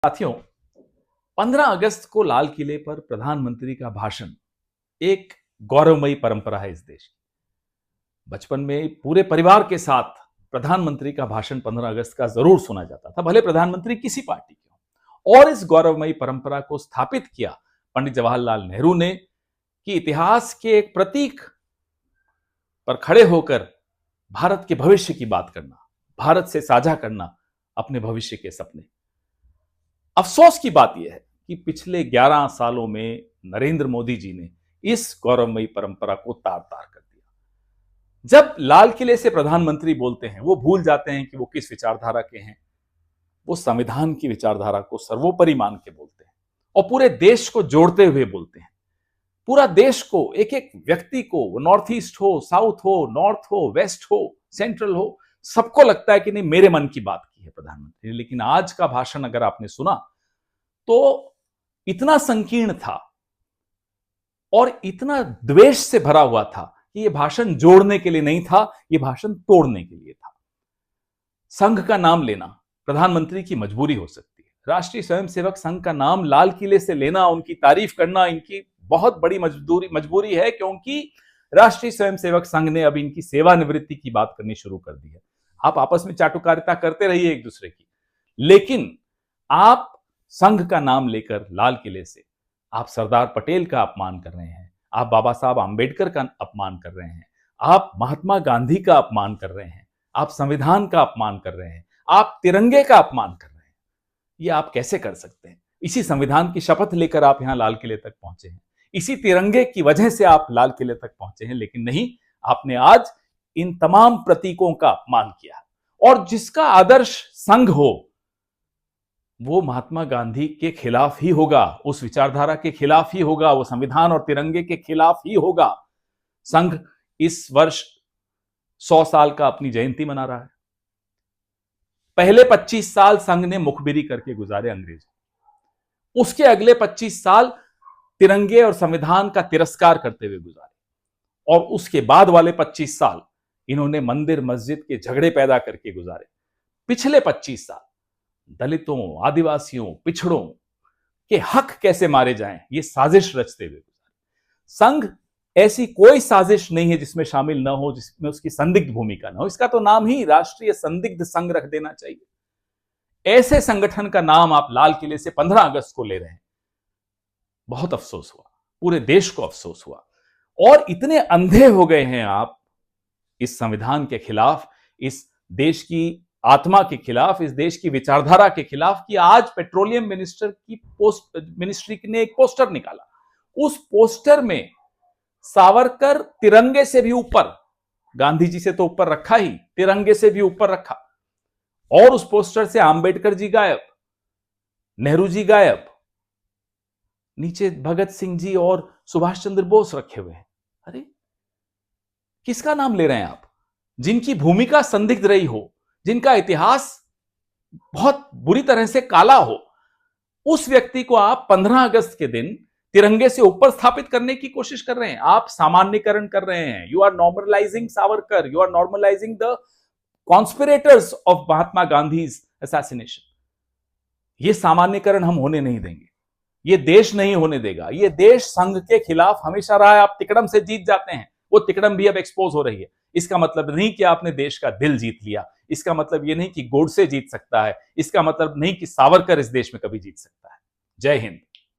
साथियों, 15 अगस्त को लाल किले पर प्रधानमंत्री का भाषण एक गौरवमयी परंपरा है इस देश की। बचपन में पूरे परिवार के साथ प्रधानमंत्री का भाषण 15 अगस्त का जरूर सुना जाता था, भले प्रधानमंत्री किसी पार्टी के हो। और इस गौरवमयी परंपरा को स्थापित किया पंडित जवाहरलाल नेहरू ने कि इतिहास के एक प्रतीक पर खड़े होकर भारत के भविष्य की बात करना, भारत से साझा करना अपने भविष्य के सपने। अफसोस की बात यह है कि पिछले 11 सालों में नरेंद्र मोदी जी ने इस गौरवमयी परंपरा को तार तार कर दिया। जब लाल किले से प्रधानमंत्री बोलते हैं, वो भूल जाते हैं कि वो किस विचारधारा के हैं। वो संविधान की विचारधारा को सर्वोपरि मान के बोलते हैं और पूरे देश को जोड़ते हुए बोलते हैं। पूरा देश को, एक एक व्यक्ति को, नॉर्थ ईस्ट हो, साउथ हो, नॉर्थ हो, वेस्ट हो, सेंट्रल हो, सबको लगता है कि नहीं, मेरे मन की बात की है प्रधानमंत्री ने। लेकिन आज का भाषण अगर आपने सुना तो इतना संकीर्ण था और इतना द्वेष से भरा हुआ था कि यह भाषण जोड़ने के लिए नहीं था, यह भाषण तोड़ने के लिए था। संघ का नाम लेना प्रधानमंत्री की मजबूरी हो सकती है। राष्ट्रीय स्वयंसेवक संघ का नाम लाल किले से लेना, उनकी तारीफ करना इनकी बहुत बड़ी मजबूरी है, क्योंकि राष्ट्रीय स्वयंसेवक संघ ने अब इनकी सेवानिवृत्ति की बात करनी शुरू कर दी है। आप आपस में चाटुकारिता करते रहिए एक दूसरे की, लेकिन आप संघ का नाम लेकर लाल किले से आप सरदार पटेल का अपमान कर रहे हैं, आप बाबा साहब आंबेडकर का अपमान कर रहे हैं, आप महात्मा गांधी का अपमान कर रहे हैं, आप संविधान का अपमान कर रहे हैं, आप तिरंगे का अपमान कर रहे हैं। ये आप कैसे कर सकते हैं? इसी संविधान की शपथ लेकर आप यहां लाल किले तक पहुंचे हैं, इसी तिरंगे की वजह से आप लाल किले तक पहुंचे हैं, लेकिन नहीं, आपने आज इन तमाम प्रतीकों का अपमान किया। और जिसका आदर्श संघ हो वो महात्मा गांधी के खिलाफ ही होगा, उस विचारधारा के खिलाफ ही होगा, वो संविधान और तिरंगे के खिलाफ ही होगा। संघ इस वर्ष 100 साल का अपनी जयंती मना रहा है। पहले 25 साल संघ ने मुखबिरी करके गुजारे अंग्रेजों, उसके अगले 25 साल तिरंगे और संविधान का तिरस्कार करते हुए गुजारे, और उसके बाद वाले 25 साल इन्होंने मंदिर मस्जिद के झगड़े पैदा करके गुजारे। पिछले 25 साल दलितों, आदिवासियों, पिछड़ों के हक कैसे मारे जाएं, ये साजिश रचते हुए गुजारे। संघ ऐसी कोई साजिश नहीं है जिसमें शामिल ना हो, जिसमें उसकी संदिग्ध भूमिका ना हो। इसका तो नाम ही राष्ट्रीय संदिग्ध संघ रख देना चाहिए। ऐसे संगठन का नाम आप लाल किले से 15 अगस्त को ले रहे हैं। बहुत अफसोस हुआ, पूरे देश को अफसोस हुआ। और इतने अंधे हो गए हैं आप इस संविधान के खिलाफ, इस देश की आत्मा के खिलाफ, इस देश की विचारधारा के खिलाफ, कि आज पेट्रोलियम मिनिस्ट्री ने एक पोस्टर निकाला। उस पोस्टर में सावरकर तिरंगे से भी ऊपर, गांधी जी से तो ऊपर रखा ही, तिरंगे से भी ऊपर रखा, और उस पोस्टर से आंबेडकर जी गायब, नेहरू जी गायब, नीचे भगत सिंह जी और सुभाष चंद्र बोस रखे हुए हैं। अरे किसका नाम ले रहे हैं आप? जिनकी भूमिका संदिग्ध रही हो, जिनका इतिहास बहुत बुरी तरह से काला हो, उस व्यक्ति को आप 15 अगस्त के दिन तिरंगे से ऊपर स्थापित करने की कोशिश कर रहे हैं। आप सामान्यकरण कर रहे हैं। You are normalising Savarkar, you are normalising the conspirators of Mahatma Gandhi's assassination. यह सामान्यकरण हम होने नहीं देंगे, ये देश नहीं होने देगा। ये देश संघ के खिलाफ हमेशा रहा है। आप तिकड़म से जीत जाते हैं, वो तिकड़म भी अब एक्सपोज हो रही है। इसका मतलब नहीं कि आपने देश का दिल जीत लिया, इसका मतलब यह नहीं कि गोडसे जीत सकता है, इसका मतलब नहीं कि सावरकर इस देश में कभी जीत सकता है। जय हिंद।